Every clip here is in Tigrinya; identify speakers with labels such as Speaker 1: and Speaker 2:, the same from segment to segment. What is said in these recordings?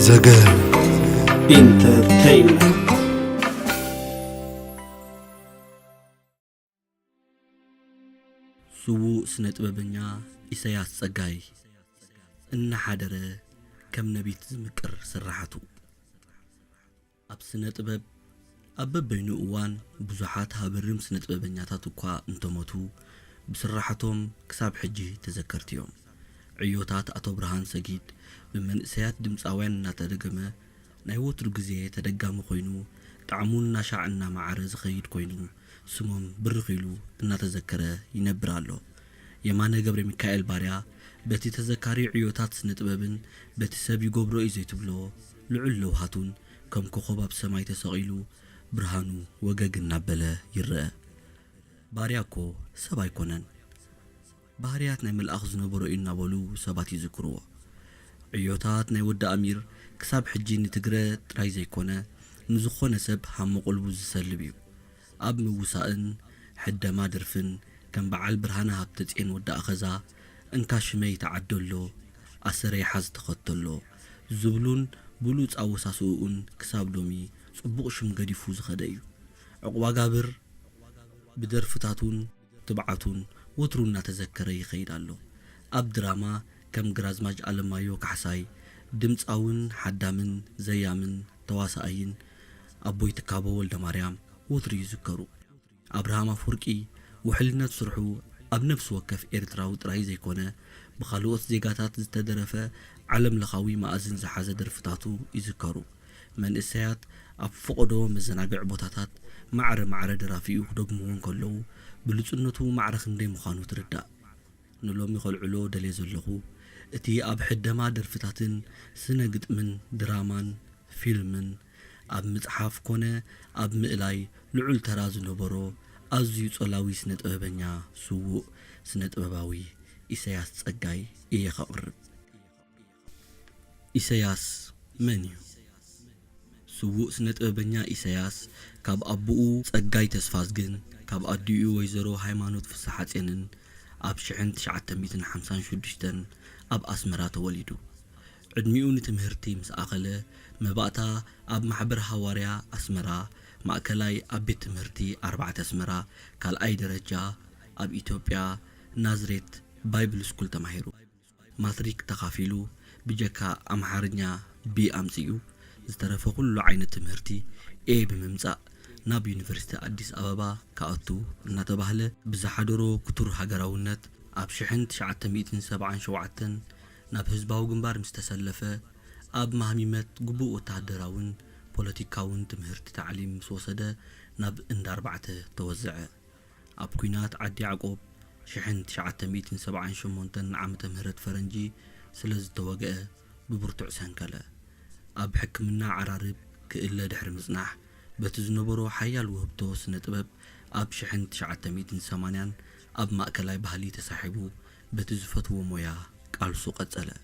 Speaker 1: زجاج
Speaker 2: Entertainment.
Speaker 3: سوء سنة ببنيا إسياس سقاي إن حدر كم نبي تزمكر سرحتو أب سنة بب أب بينو أوان بزحات هابرم سنة ببنيا تاتوكوا انتموتو بسرحتهم كساب حجي تذكرتيهم عيوتات أتو برهان سجيد بمن إسيات دمس أوان ناتدقمه نايوتر جزيه تدقام خوينو طعمون ناشعنا معرز خيد كوينو سموم برغيلو ناتذكره ينبرالو يمانه قبر ميكائيل باريا بتي تذكاري عيوتات سنة ببن بتي سبي قبرو إزيتو بلو لعلو هاتون كم كخوباب سماي تسغيلو برهانو وقاق النابله يرأى بارياكو سباي كونن باريات نعمل أخذ نبرو إنا بولو سباتي ذكروه عيوتات نايود أمير كساب حجيني تقرأ تراي زي كونه نزخونه سب هم قلبو زسلبيو أب موسائن حدا ما درفن كان بعال برهانة هبتتين ودا أخزا انكاش مي تعدلو أسري حز تخطلو زبلون بلوت أو ساسوون كساب دومي صبوق شمقدي فوز خدايو عقوا قابر بدرفتاتون تبعاتون وترون نتذكري خيدالو أب دراما كم غرازماج ألمايو كحساي دمت أون حدامن زيامن تواساين أبوي تكابو ولد مريم وتري يذكروا أبراهام فوركي وحلنا تصرحو أب نفس وكف إرتراو تراي زي كونه بخلوت زيغاتات زتدرفه علم لخاوي مأزن زحازة درفتاتو يذكروا من إسيات أب فقدو مزنابع بوتاتات معر درافيو دقمون كلو بلوتنتو معرخ ندي مخانو تردأ نلومي خلعلو دلي زلغو اتي أب حدما درفتاتن سنقت من درامان فيلمن أب متحاف كونه أب مقلاي لعل ترازو نبرو أزيو صلاوي سنة أبنيا سوء سنة أباوي إسياس تسقاي إيه خقرب إسياس منيو سوء سنة أبنيا إسياس كاب أبوو تسقاي تسفازقن كاب أديو ويزرو هايمانوت فساحاتينن أب شحن 956 أب أسمرا توليدو عدميون تمهرتي مس أغلى مباتا أب محبر هواريا أسمرا مأكلاي أب تمهرتي 4 أسمرا كال أي درجة أب إثيوبيا نازريت بايبل سكول تماهيرو ماتريك تخافيلو بجكا أمحارنيا بي أمسيو زترف كل عين تمهرتي إيه بممزأ ناب يونيفرسيتي أديس أبابا كأتو نتبهله بزحدرو كتور هاجراونت أب شحن 977 ناب هزباو جنبار مستسلفة أب مهميمت قبو وتعدراون بوليتيكاون تمهرت تعليم سوسدة ناب اند 4 توزع أب كوينات عدي عقوب شحن 978 عام تمهرت فرنجي سلز توقع ببرتع سنكلا أب حكمنا عرارب كإلا دحر مزناح بتزنبرو حيال وهبتو سنة طبب أب شحن 980 أب مأكلاي بهالي تسحبو بتزفتو مويا قال سوق أتسأله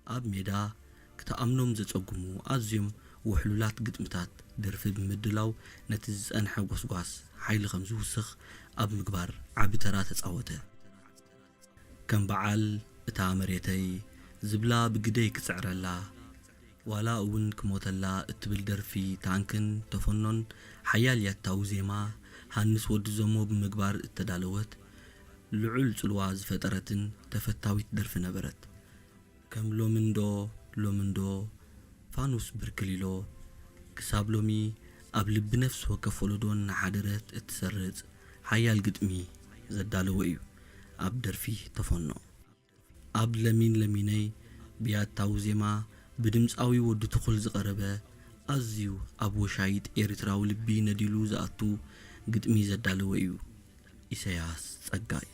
Speaker 3: أب ميدا كتأمنهم زتقومو أزيم وحلولات قدمتات درف بمدلاو نتز أنحى قصقاس حيل غمزو وسخ أب مقبار عبترات تسعوته كان بعال اتا مريتي زبلا بقدي كسعر الله ولا أون كموتلا اتبل درفي تانكن تفنن حيال يتاو زيما هانس ود زمو بمقبار التدالوت لعل تلواز فترتن تفتاويت درف نبرت كم لومندو فانوس بركليلو كساب لومي قبل بنفس وكفولدون حدرت اتسرز حيال قدمي زدالو ايو اب درفي تفنو اب لميني بياتاو زيما بدمس أوي ود تخل زقربة أزيو أبو شايد إرتراو لبي نديلو زاتو قد ميزة دالويو إسياس تسقاي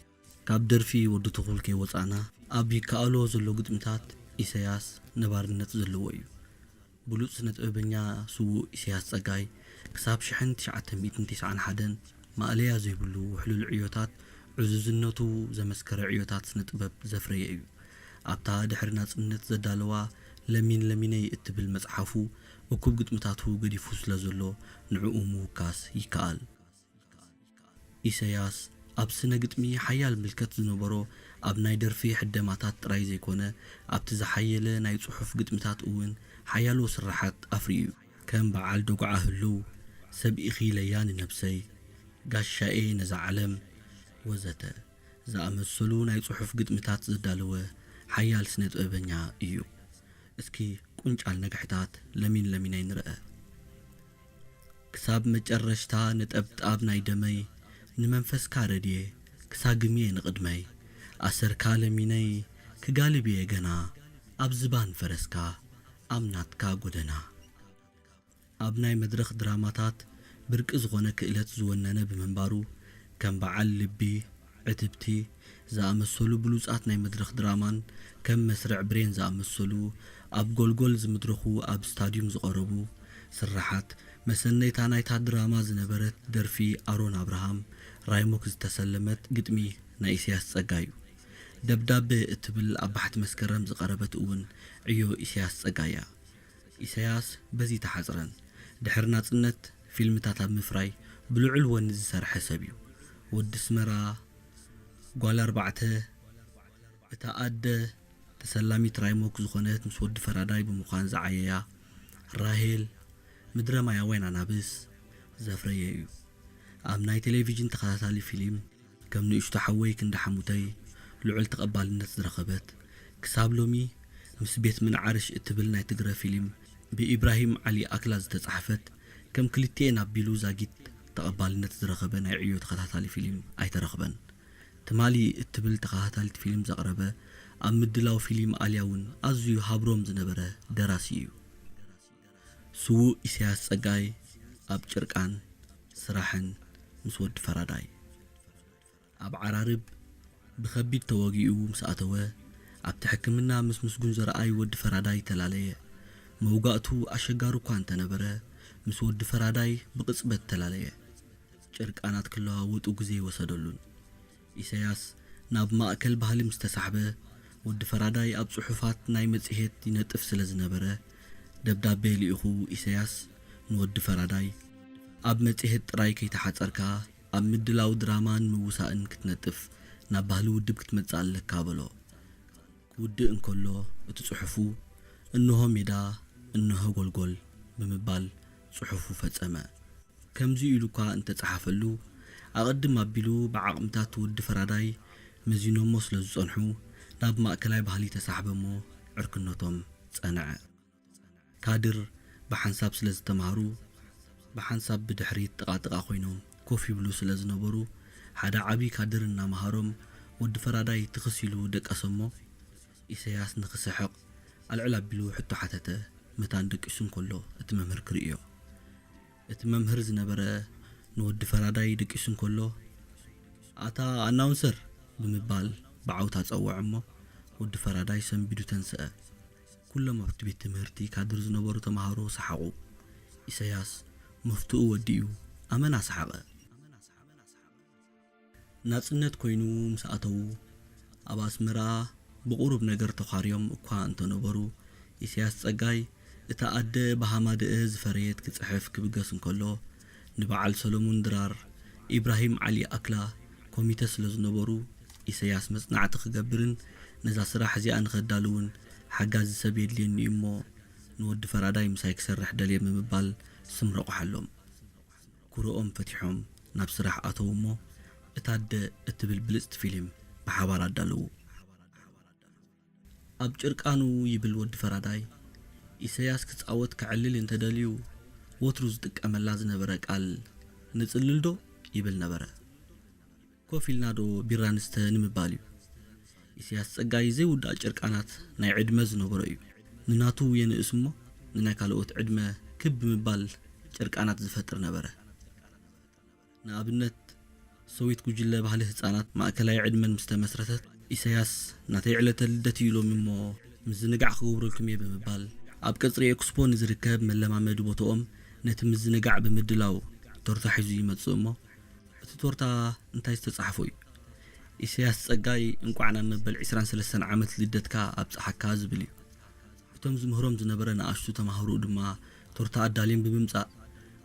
Speaker 3: كاب درفي ود تخل كي وصانا أبي كالو زلو قد متات إسياس نبارنت زلويو بلوت سنة أبنيا سو إسياس تسقاي كساب شحن 991 ما أليا زيبلو وحلو العيوتات عزوزنتو زمسكر عيوتات سنة أبب زفريئيو أبتا دحرنا سنة زدالوا لميني اتبل مصحفو وكب قدمتاتو قديفو سلازلو نعومو كاس يكال إسياس ኣብ ስነ ግጥሚ ሓያል ምልከት ዝነበሮ ኣብ ናይ ደርፊ ሕደማታት ጥራይ ዘይኮነ ኣብቲ ዝሓየለ ናይ ጽሑፍ ግጥምታት እውን ሓያሎ ስራሓት ኣፍርዩ ከም በዓል ደጉዓ ህልው ሰብ ኢኺ ለያኒ ነብሰይ ጋሻኤ ነዛ ዓለም ወዘተ ዝኣመሰሉ ናይ ጽሑፍ ግጥምታት ዝዳለወ ሓያል ስነ ጥበበኛ እዩ። እስኪ ቁንጫል ነጋሕታት ለሚን ለሚነይ ንርአ። ክሳብ መጨረሽታ ነጠብጣብ ናይ ደመይ ንመንፈስካ ረድየ ክሳግምየ ንቕድመይ ኣሰርካ ለሚነይ ክጋልብየ ገና ኣብ ዝባን ፈረስካ ኣምናትካ ጎደና። ኣብ ናይ መድረኽ ድራማታት ብርቂ ዝኾነ ክእለት ዝወነነ ብምንባሩ ከም በዓል ልቢ ዕትብቲ ዝኣመሰሉ ብሉጻት ናይ መድረኽ ድራማን ከም መስርዕ ብሬን ዝኣመሰሉ ኣብ ጎልጎል ዝምድረኹ ኣብ ስታዲዮም ዝቐረቡ ስራሓት መሰነይታ ናይታ ድራማ ዝነበረት ደርፊ ኣሮን አብርሃም ራይሞክ ዝተሰለመት ግጥሚ ናይ ኢሳያስ ጸጋይ ደብዳቤ እትብል ኣብ ባሕቲ መስከረም ዝቐረበት እውን ዕዮ ኢሳያስ ጸጋያ። ኢሳያስ በዚ ተሓጽረን ድሕሪ ናጽነት ፊልምታት ኣብ ምፍራይ ብልዑል ወኒ ዝሰርሐ ሰብ እዩ። ወዲ ስመራ ጓል ኣርባዕተ እታ ኣደ ተሰላሚት ራይሞክ ዝኾነት ምስ ወዲ ፈራዳይ ብምዃን ዝዓየያ ራሄል ምድረ ማያወይን ኣናብስ ዘፍረየ እዩ። ኣብ ናይ ቴሌቪዥን ተኸታታሊ ፊልም ከም ንእሽቶ ሓወይ ክንዲ ሓሙተይ ልዑል ተቐባልነት ዝረኸበት ክሳብ ሎሚ ምስ ቤት ምንዓርሽ እትብል ናይ ትግረ ፊልም ብኢብራሂም ዓሊ ኣክላ ዝተጻሕፈት ከም ክልቲኤን ኣቢሉ ዛጊት ተቐባልነት ዝረኸበ ናይ ዕዮ ተኸታታሊ ፊልም ኣይተረኽበን። ትማሊ እትብል ተኸታታሊት ፊልም ዘቕረበ ኣብ ምድላው ፊልም ኣልያውን ኣዝዩ ሃብሮም ዝነበረ ደራሲ እዩ። ስውእ ኢሳያስ ጸጋይ ኣብ ጭርቃን ስራሕን ምስ ወዲ ፈራዳይ ኣብ ዓራርብ ብኸቢድ ተወጊኡ ምስ ኣተወ ኣብቲ ሕክምና ምስ ምስጉን ዘረኣይ ወዲ ፈራዳይ ተላለየ። መውጋእቱ ኣሸጋሪ እኳ እንተነበረ ምስ ወዲ ፈራዳይ ብቕጽበት ተላለየ። ጭርቃናት ክለዋወጡ ግዜ ወሰደሉን። ኢሳያስ ናብ ማእከል ባህሊ ምስ ተሳሕበ ወዲ ፈራዳይ ኣብ ጽሑፋት ናይ መጽሔት ይነጥፍ ስለ ዝነበረ ደብዳቤ ልኢኹ ኢሳያስ ንወዲ ፈራዳይ ኣብ መጽሔት ጥራይ ከይተሓጸርካ ኣብ ምድላው ድራማን ምውሳእን ክትነጥፍ ናብ ባህሊ ውድብ ክትመጽእ ኣለካ በሎ። ክውድእ እንከሎ እቲ ጽሑፉ እንሆ ሜዳ እንሆ ጎልጎል ብምባል ጽሑፉ ፈጸመ። ከምዚ ኢሉ እኳ እንተጸሓፈሉ ኣቐድም ኣቢሉ ብዓቕምታት ወዲ ፈራዳይ መዚኖሞ ስለ ዝጸንሑ ናብ ማእከላይ ባህሊ ተሳሕበ እሞ ዕርክነቶም ጸንዐ። ካድር ብሓንሳብ ስለ ዝተምሃሩ ብሓንሳብ ብድሕሪት ጥቓጥቓ ኮይኖም ኮፍ ይብሉ ስለ ዝነበሩ ሓደ ዓብዪ ካድር እናምሃሮም ወዲ ፈራዳይ ትኽሲሉ ደቀሰሞ። ኢሳያስ ንኽስሕቕ ኣልዕል ኣቢሉ ሕቶ ሓተተ መታን ደቂሱ እንከሎ እቲ መምህር ክርእዮ። እቲ መምህር ዝነበረ ንወዲ ፈራዳይ ደቂሱ እንከሎ ኣታ ኣናውንሰር ብምባል ብዓውታ ጸውዐ እሞ ወዲ ፈራዳይ ሰንቢዱ ተንስአ። ኩሎም ኣብቲ ቤት ትምህርቲ ካድር ዝነበሩ ተምሃሮ ሰሓቑ። ኢሳያስ መፍትኡ ወዲኡ ኣመና ሰሓቐ። ናጽነት ኮይኑ ምስ ኣተዉ ኣብ ኣስመራ ብቑሩብ ነገር ተኻርዮም እኳ እንተነበሩ ኢሳያስ ጸጋይ እታ ኣደ ብሃማድአ ዝፈረየት ክጽሕፍ ክብገስ እንከሎ ንበዓል ሰሎሞን ድራር ኢብራሂም ዓሊ ኣክላ ኮሚተ ስለ ዝነበሩ ኢሳያስ መጽናዕቲ ክገብርን ነዛ ስራሕ እዚኣ ንኸዳልውን ሓጋዚ ሰብ የድልየኒ እሞ ንወዲ ፈራዳይ ምሳይ ክሰርሕ ደልየ ብምባል ስምረቑሓሎም። ኩርኦም ፈቲሖም ናብ ስራሕ ኣተዉ እሞ እታ ኣደ እትብል ብልጽቲ ፊልም ብሓባር ኣዳለዉ። ኣብ ጭርቃኑ ይብል ወዲ ፈራዳይ ኢሳያስ ክጻወት ክዕልል እንተደልዩ ወትሩ ዝጥቀመላ ዝነበረ ቃል ንጽልልዶ ይብል ነበረ። ኮፍ ኢልና ዶ ቢራ ንስተ ንምባል እዩ። ኢሳያስ ጸጋይ ዘይውዳእ ጭርቃናት ናይ ዕድመ ዝነበሮ እዩ። ንናቱ የንእስ እሞ ንናይ ካልኦት ዕድመ ክብ ብምባል ጭርቃናት ዝፈጥር ነበረ። ንኣብነት ሰዊት ጉጅለ ባህሊ ህፃናት ማእከላይ ዕድመን ምስ ተመስረተት ኢሳያስ ናተይ ዕለተ ልደት ኢሎም እሞ ምዝንጋዕ ክገብረልኩም እየ ብምባል ኣብ ቀጽሪ ኤክስፖ ንዝርከብ መለማመዲ ቦታኦም ነቲ ምዝንጋዕ ብምድላው ቶርታ ሒዙ ይመጽእ እሞ እቲ ቶርታ እንታይ ዝተጻሕፎ እዩ። ኢሳያስ ጸጋይ እንቋዕና መበል 23 ዓመት ልደትካ ኣብ ጸሓካ ዝብል እዩ። እቶም ዝምህሮም ዝነበረ ንኣሽቱ ተማሃሩ ድማ ቶርታ ኣዳልዮም ብምምጻእ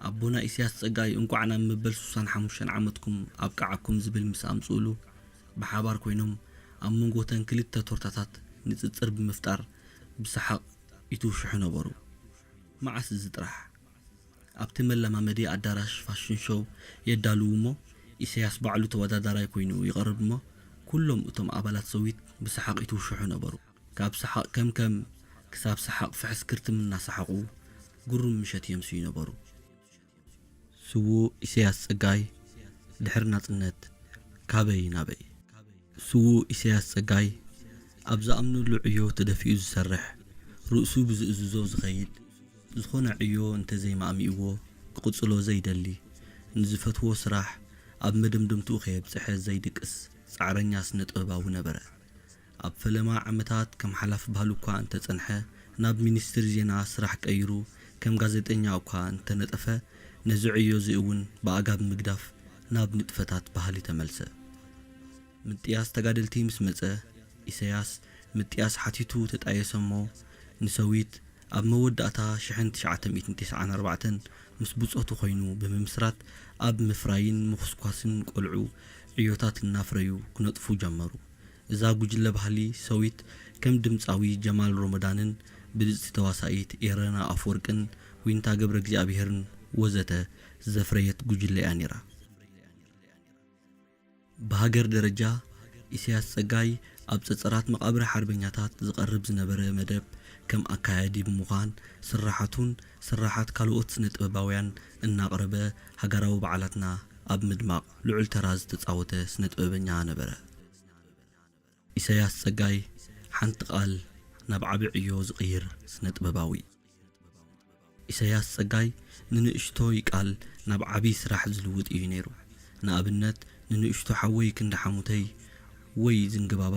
Speaker 3: ኣቦና ኢሳያስ ጸጋይ እንቋዕና መበል 65 ዓመትኩም ኣብቃዓኩም ዝብል ምስ ኣምጽኡሉ ብሓባር ኮይኖም ኣብ መንጎተን ክልተ ቶርታታት ንጽጽር ብምፍጣር ብሰሓቕ ይትውሽሑ ነበሩ። መዓስ ዝጥራሕ ኣብቲ መለማመዲ ኣዳራሽ ፋሽን ሾው የዳልው እሞ ኢሳያስ ባዕሉ ተወዳዳራይ ኮይኑ ይቐርብ እሞ ኩሎም እቶም ኣባላት ሰዊት ብሰሓቕ ይትውሽሑ ነበሩ። ካብ ሰሓቕ ከም ክሳብ ሰሓቕ ፍሕስ ክርትም እናሰሓቑ ጉሩም ምሸት የምስዩ ነበሩ። ስውእ ኢሳያስ ጸጋይ ድሕሪ ናጽነት ካበይ ናበይ። ስውእ ኢሳያስ ጸጋይ ኣብ ዝኣምንሉ ዕዮ ተደፊኡ ዝሰርሕ ርእሱ ብዝእዝዞ ዝኸይድ ዝኾነ ዕዮ እንተዘይማእሚእዎ ክቕጽሎ ዘይደሊ ንዝፈትዎ ስራሕ ኣብ መደምደምትኡ ከየብጽሐ ዘይድቅስ ጻዕረኛ ስነ ጥበባዊ ነበረ። ኣብ ፈለማ ዓመታት ከም ሓላፍ ባህሉ እኳ እንተጸንሐ ናብ ሚኒስትሪ ዜና ስራሕ ቀይሩ ከም ጋዜጠኛ እኳ እንተነጠፈ ነዚ ዕዮ እዚ'ውን ብኣጋብ ምግዳፍ ናብ ንጥፈታት ባህሊ ተመልሰ። ምጥያስ ተጋደልቲ ምስ መጸ ኢሳያስ ምጥያስ ሓቲቱ ተጣየሰሞ ንሰዊት ኣብ መወዳእታ 1994 ምስ ብጾቱ ኮይኑ ብምምስራት ኣብ ምፍራይን ምኽስኳስን ቆልዑ ዕዮታት እናፍረዩ ክነጥፉ ጀመሩ። እዛ ጉጅለ ባህሊ ሰዊት ከም ድምፃዊ ጀማል ሮመዳንን ብድፅቲ ተዋሳኢት ኤረና ኣፍወርቅን ዊንታ ገብረ እግዚኣብሔርን ወዘተ ዘፍረየት ጉጅለ እያ ነይራ። በሃገር ደረጃ ኢሳያስ ጸጋይ ኣብ ጸጸራት መቃብረ ሓርበኛታት ዝቐርብ ዝነበረ መደብ ከም ኣካያዲ ብምዃን ስራሓት ካልኦት ስነ ጥበባውያን እናቕረበ ሃገራዊ በዓላትና ኣብ ምድማቕ ልዑል ተራ ዝተጻወተ ስነ ጥበበኛ ነበረ። ኢሳያስ ጸጋይ ሓንቲ ቃል ናብ ዓቢ ዕዮ ዝቕይር ስነ ጥበባዊ። ኢሳያስ ጸጋይ ንንእሽቶይ ቃል ናብ ዓቢ ስራሕ ዝልውጥ እዩ ነይሩ። ንኣብነት ንንእሽቶ ሓወይ ክንዲ ሓሙተይ ወይ ዝንግባባ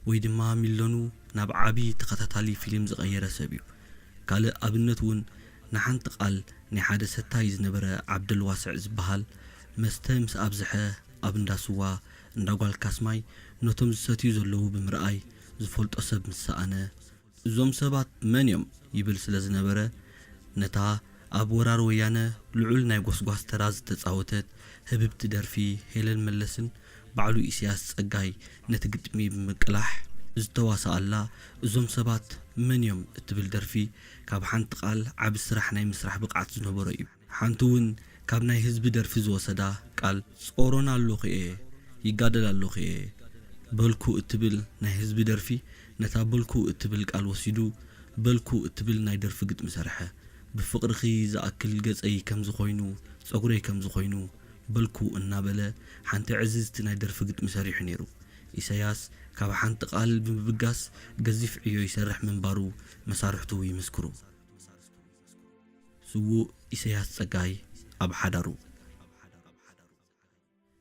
Speaker 3: ወይ ድማ ሚለኑ ናብ ዓቢ ተኸታታሊ ፊልም ዝቐየረ ሰብ እዩ። ካልእ ኣብነት እውን ንሓንቲ ቃል ናይ ሓደ ሰታይ ዝነበረ ዓብደልዋስዕ ዝበሃል መስተ ምስ ኣብዝሐ ኣብ እንዳስዋ እንዳጓል ካስማይ ነቶም ዝሰትዩ ዘለዉ ብምርኣይ ዝፈልጦ ሰብ ምስ ሰኣነ እዞም ሰባት መን እዮም ይብል ስለ ዝነበረ ነታ ኣብ ወራር ወያነ ልዑል ናይ ጎስጓስ ተራ ዝተጻወተት ህብብቲ ደርፊ ሄለን መለስን ባዕሉ ኢሳያስ ጸጋይ ነቲ ግጥሚ ብምቅላሕ ዝተዋሳኣላ እዞም ሰባት መን እዮም እትብል ደርፊ ካብ ሓንቲ ቃል ዓብ ስራሕ ናይ ምስራሕ ብቕዓት ዝነበሮ እዩ። ሓንቲ እውን ካብ ናይ ህዝቢ ደርፊ ዝወሰዳ ቃል ጾሮና ኣለኹ እየ ይጋደል ኣለኹ እየ በልኩ እትብል ናይ ህዝቢ ደርፊ ነታ በልኩ እትብል ቃል ወሲዱ በልኩ እትብል ናይ ደርፊ ግጥሚ ሰርሐ። ብፍቅርኺ ዝኣክል ገጸይ ከም ዝኾይኑ ጸጉረይ ከም ዝኾይኑ በልኩ እናበለ ሓንቲ ዕዝዝቲ ናይ ደርፊ ግጥሚ ሰሪሑ ነይሩ። ኢሳያስ ካብ ሓንቲ ቃል ብምብጋስ ገዚፍ ዕዮ ይሰርሕ ምንባሩ መሳርሕቱ ይምስክሩ። ስውእ ኢሳያስ ጸጋይ ኣብ ሓዳሩ።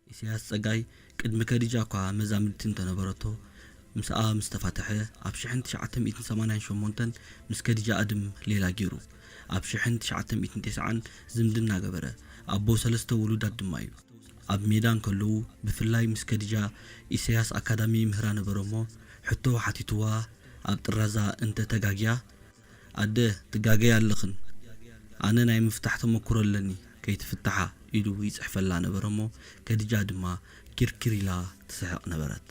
Speaker 3: ኢሳያስ ጸጋይ ቅድሚ ከዲጃ እኳ መዛምድቲ እንተነበረቶ ምስኣ ምስ ተፋትሐ ኣብ 1988 ምስ ከዲጃ ኣድም ሌላ ገይሩ። ኣብ 1990 ዝምድና ገበረ። ኣቦ 3 ውሉዳት ድማ እዩ። ኣብ ሜዳን ከለዉ ብፍላይ ምስ ከዲጃ ኢሳያስ ኣካዳሚ ምህራ ነበረሞ ሕቶ ሓቲትዋ ኣብ ጥራዛ እንተ ተጋግያ ኣደ ትጋገያ ኣለኽን ኣነ ናይ ምፍታሕ ተመክሮ ኣለኒ ከይትፍታሓ ኢሉ ይጽሕፈላ ነበረሞ ከዲጃ ድማ ኪርኪሪላ ትስሕቕ ነበረት።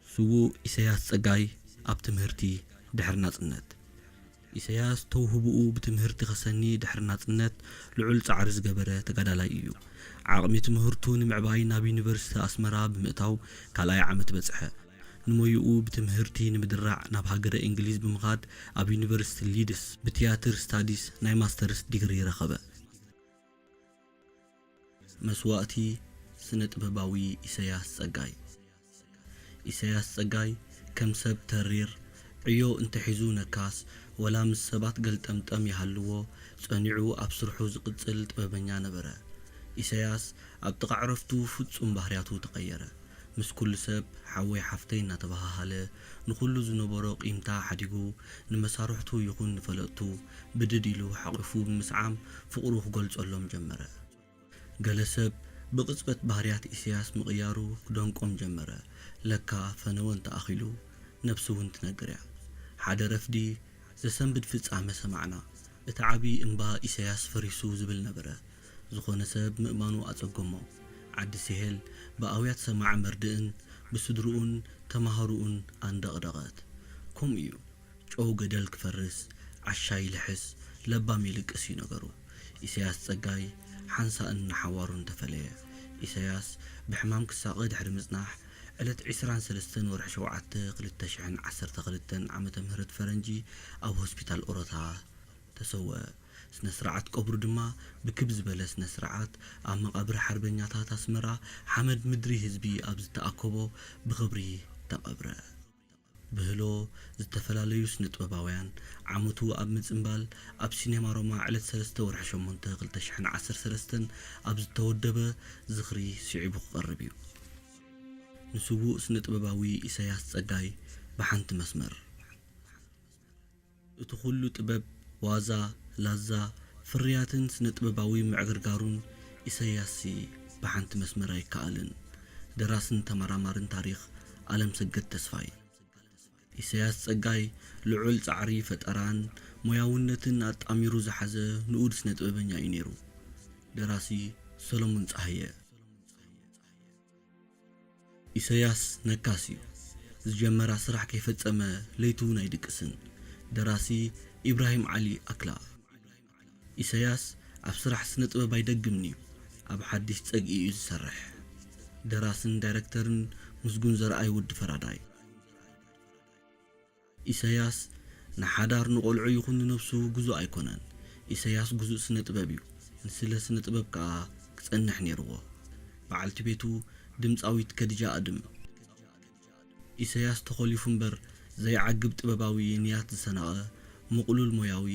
Speaker 3: ስውእ ኢሳያስ ጸጋይ ኣብ ትምህርቲ ድሕሪ ናጽነት። ኢሳያስ ተውህብኡ ብትምህርቲ ኸሰኒ ድሕሪ ናጽነት ልዑል ጻዕሪ ዝገበረ ተጋዳላይ እዩ። ዓቕሚ ትምህርቱ ንምዕባይ ናብ ዩኒቨርሲቲ ኣስመራ ብምእታው ካልኣይ ዓመት በጽሐ። ንሞይኡ ብትምህርቲ ንምድራዕ ናብ ሃገረ እንግሊዝ ብምኻድ ኣብ ዩኒቨርሲቲ ሊድስ ብቲያትር ስታዲስ ናይ ማስተርስ ዲግሪ ረኸበ። መስዋእቲ ስነ ጥበባዊ ኢሳያስ ጸጋይ። ኢሳያስ ጸጋይ ከም ሰብ ተሪር ዕዮ እንተሒዙ ነካስ ወላ ምስ ሰባት ገልጠምጠም ይሃልዎ ጸኒዑ ኣብ ስርሑ ዝቕጽል ጥበበኛ ነበረ። ኢሳያስ ኣብ ጥቓ ዕረፍቱ ፍጹም ባህርያቱ ተቐየረ። ምስ ኩሉ ሰብ ሓወይ ሓፍተይ እናተባሃለ ንኹሉ ዝነበሮ ቂምታ ሓዲጉ ንመሳርሕቱ ይኹን ንፈለጥቱ ብድድ ኢሉ ሓቂፉ ብምስዓም ፍቕሩ ክገልጸሎም ጀመረ። ገለ ሰብ ብቕጽበት ባህርያት ኢሳያስ ምቕያሩ ክደንቆም ጀመረ። ለካ ፈነወን ተኣኺሉ ነፍሲ እውን ትነግር እያ። ሓደ ረፍዲ ዘሰንብድ ፍጻመ ሰማዕና። እተዓቢ እምባ ኢሳያስ ፈሪሱ ዝብል ነበረ ዝኾነ ሰብ ምእማኑ አጸጎሞ ዓዲ ሲሄል በአውያት ሰማዕ መርድእን ብስድሩኡን ተማሃሩኡን አንደቕደቐት ከም እዩ ጨው ገደል ክፈርስ ዓሻይ ልሕስ ለባም ይልቅስ እዩ ነገሩ ኢሳያስ ጸጋይ ሓንሳእን ሓዋሩን ተፈለየ ኢሳያስ ብሕማም ክሳቐ ድሕሪ ምጽናሕ ዕለት 23 ወርሒ 7 2012 ዓመተ ምህረት ፈረንጂ ኣብ ሆስፒታል ኦሮታ ተሰወ ስነ ስርዓት ቀብሩ ድማ ብክብ ዝበለ ስነ ስርዓት ኣብ መቃብር ሓርበኛታት ኣስመራ ሓመድ ምድሪ ህዝቢ ኣብ ዝተኣከቦ ብኽብሪ ተቐብረ ብህሎ ዝተፈላለዩ ስነ ጥበባውያን ዓመቱ ኣብ ምጽምባል ኣብ ሲኔማ ሮማ ዕለት 3 ወርሒ 8 2013 ኣብ ዝተወደበ ዝኽሪ ስዒቡ ክቐርብ እዩ ንስውእ ስነ ጥበባዊ ኢሳያስ ጸጋይ ብሓንቲ መስመር እቲ ኩሉ ጥበብ ዋዛ ላዛ ፍርያትን ስነ ጥበባዊ ምዕግርጋሩን ኢሳያስ ብሓንቲ መስመር ኣይከኣልን ደራስን ተመራማርን ታሪኽ ዓለም ሰገድ ተስፋይ ኢሳያስ ጸጋይ ልዑል ጻዕሪ ፈጠራን ሞያውነትን አጣሚሩ ዝሓዘ ንኡድ ስነ ጥበበኛ እዩ ነይሩ ደራሲ ሰሎሞን ጸሃየ ኢሳያስ ነካሲ ዝጀመራ ስራሕ ከይፈጸመ ለይቱ ናይ ድቅስን ደራሲ ኢብራሂም ዓሊ አክላ ኢሳያስ ኣብ ስራሕ ስነ ጥበብ ኣይደግምን እዩ ኣብ ሓድሽ ጸግኢ እዩ ዝሰርሕ ደራስን ዳይሬክተርን ምስጉን ዘርአይ ውድ ፈራዳይ ኢሳያስ ንሓዳር ንቆልዑ ይኹን ንነፍሱ ጉዙእ ኣይኮነን ኢሳያስ ጉዙእ ስነ ጥበብ እዩ ንስለ ስነ ጥበብ ከዓ ክጸንሕ ነይርዎ በዓልቲ ቤቱ ድምፃዊት ከድጃ ኣድም ኢሳያስ ተኸሊፉ እምበር ዘይዓግብ ጥበባዊ ንያት ዝሰነቐ ምቕሉል ሞያዊ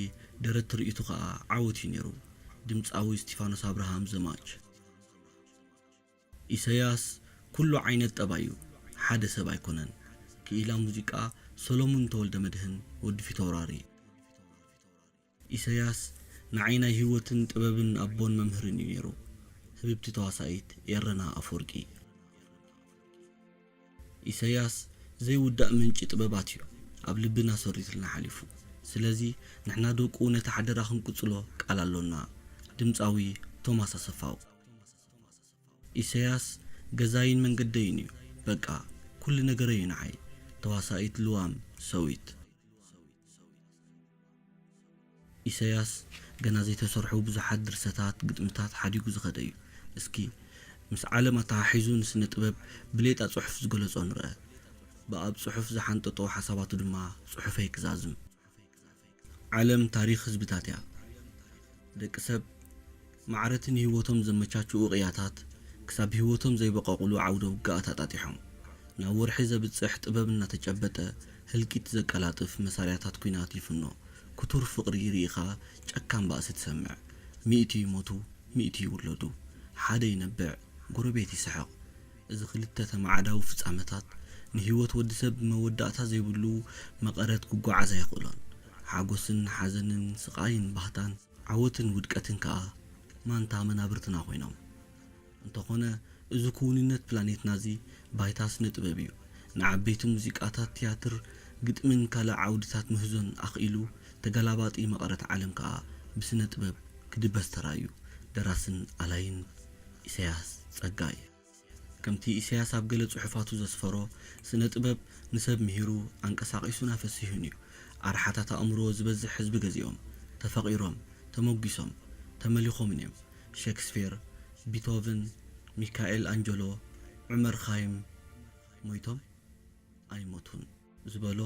Speaker 3: ደረት ትርኢቱ ከዓ ዓወት እዩ ነይሩ ድምፃዊ ስቲፋኖስ አብርሃም ዘማች ኢሳያስ ኩሉ ዓይነት ጠባዩ ሓደ ሰብ ኣይኮነን ክኢላ ሙዚቃ ሰሎሞን ተወልደ መድህን ወዲ ፊታውራሪ ኢሳያስ ንዓይናይ ህይወትን ጥበብን ኣቦን መምህርን እዩ ነይሩ ህብብቲ ተዋሳኢት የረና ኣፈወርቂ ኢሳያስ ዘይውዳእ ምንጭ ጥበባት እዩ ኣብ ልብና ሰሪትልና ሓሊፉ ስለዚ ንሕና ደቁ ነቲ ሓደራ ክንቅጽሎ ቃል ኣሎና ድምፃዊ ቶማስ ኣሰፋው ኢሳያስ ገዛይን መንገደይን እዩ በቃ ኩሉ ነገር እዩ ንዓይ ተዋሳኢት ልዋም ሰዊት ኢሳያስ ገና ዘይተሰርሑ ብዙሓት ድርሰታት ግጥምታት ሓዲጉ ዝኸደ እዩ እስኪ ምስ ዓለም ኣተሓሒዙ ንስነ ጥበብ ብሌጣ ጽሑፍ ዝገለጾ ንርአ ብኣብ ጽሑፍ ዝሓንጠጦ ሓሳባቱ ድማ ጽሑፈይ ክዛዝም ዓለም ታሪኽ ህዝብታት እያ ደቂ ሰብ ማዕረትን ህይወቶም ዘመቻችኡ ቅያታት ክሳብ ህይወቶም ዘይበቀቕሉ ዓውደ ውግኣት ኣጣጢሖም ናብ ወርሒ ዘብጽሕ ጥበብ እናተጨበጠ ህልቂት ዘቀላጥፍ መሳርያታት ኩናት ይፍኖ ክቱር ፍቕሪ ርኢኻ ጨካን ባእሲ ትሰምዕ ሚእቲ ይሞቱ ሚእቲ ይውለዱ ሓደ ይነብዕ ጎረቤት ይስሕቕ እዚ ክልተ ተማዓዳዊ ፍጻመታት ንህይወት ወዲ ሰብ መወዳእታ ዘይብሉ መቐረት ክጓዓዛ ይኽእሎን ሓጎስን ሓዘንን ስቃይን ባህታን ዓወትን ውድቀትን ከዓ ማንታ መናብርትና ኮይኖም እንተኾነ እዚ ኩውንነት ፕላኔትና እዚ ባይታ ስነ ጥበብ እዩ ንዓበይቲ ሙዚቃታት ቲያትር ግጥምን ካልእ ዓውድታት ምህዞን ኣኽኢሉ ተገላባጢ መቐረት ዓለም ከዓ ብስነ ጥበብ ክድበስ ተራእዩ ደራስን ኣላይን ኢሳያስ ጸጋይ ከምቲ ኢሳያስ ኣብ ገለ ጽሑፋቱ ዘስፈሮ ስነ ጥበብ ንሰብ ምሂሩ አንቀሳቂሱና ፈሲሁን እዩ ኣርሓታት ኣእምሮ ዝበዝሕ ህዝቢ ገዚኦም ተፈቂሮም ተመጊሶም ተመሊኾምን እዮም ሼክስፒር ቢቶቨን ሚካኤል አንጀሎ ዑመር ኻይም ሞይቶም ኣይሞቱን ዝበሎ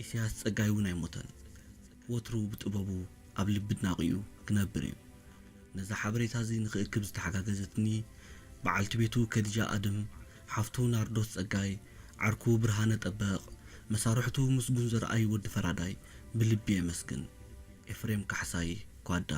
Speaker 3: ኢሳያስ ጸጋይ እውን ኣይሞተን ወትሩ ብጥበቡ ኣብ ልብድናቂዩ ክነብር እዩ ነዛ ሓበሬታ እዚ ንኽእክብ ዝተሓጋገዘትኒ በዓልቲ ቤቱ ከድጃ ኣድም ሓፍቱ ናርዶስ ጸጋይ ዓርኩ ብርሃነ ጠበቕ መሳርሕቱ ምስጉን ዘርአይ ወዲ ፈራዳይ ብልቢ የመስግን ኤፍሬም ካሕሳይ ኳዳ